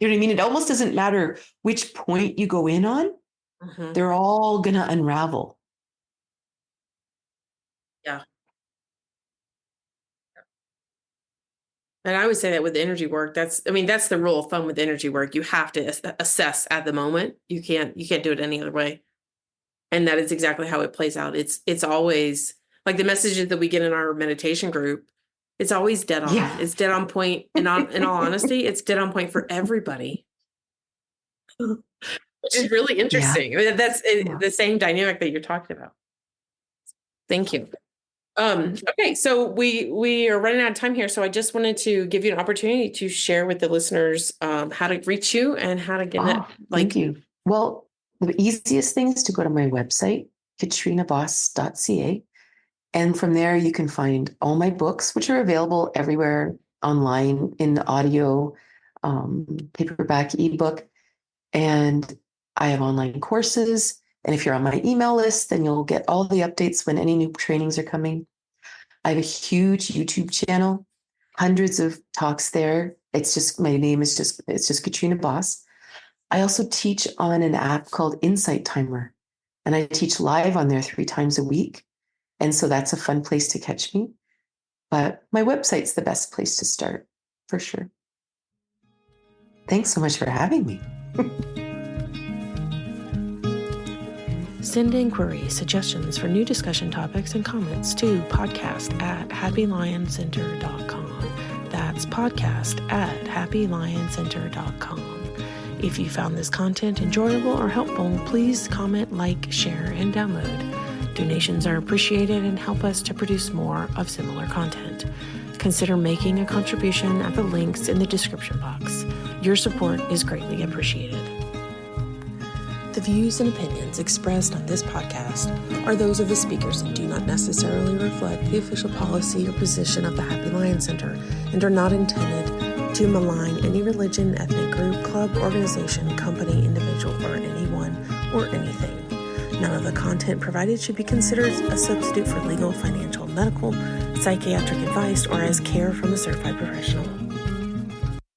You know what I mean? It almost doesn't matter which point you go in on. Mm-hmm. They're all going to unravel. Yeah. And I would say that with energy work, that's the rule of thumb with energy work. You have to assess at the moment. You can't do it any other way. And that is exactly how it plays out. It's always like the messages that we get in our meditation group. It's always dead on. Yeah. It's dead on point. And in all honesty, it's dead on point for everybody, which is really interesting. Yeah. That's the same dynamic that you're talking about. Thank you. Okay, so we are running out of time here, so I just wanted to give you an opportunity to share with the listeners how to reach you and how to get it. Thank you. Well, the easiest thing is to go to my website, katrinaboss.ca. And from there, you can find all my books, which are available everywhere online in audio, paperback, ebook. And I have online courses. And if you're on my email list, then you'll get all the updates when any new trainings are coming. I have a huge YouTube channel, hundreds of talks there. It's just, my name is just, it's just Katrina Boss. I also teach on an app called Insight Timer, and I teach live on there 3 times a week. And so that's a fun place to catch me. But my website's the best place to start, for sure. Thanks so much for having me. Send inquiries, suggestions for new discussion topics, and comments to podcast@happylioncenter.com. That's podcast@happylioncenter.com. If you found this content enjoyable or helpful, please comment, like, share, and download. Donations are appreciated and help us to produce more of similar content. Consider making a contribution at the links in the description box. Your support is greatly appreciated. The views and opinions expressed on this podcast are those of the speakers and do not necessarily reflect the official policy or position of the Happy Lion Center and are not intended to malign any religion, ethnic group, club, organization, company, individual, or anyone or anything. None of the content provided should be considered a substitute for legal, financial, medical, psychiatric advice or as care from a certified professional.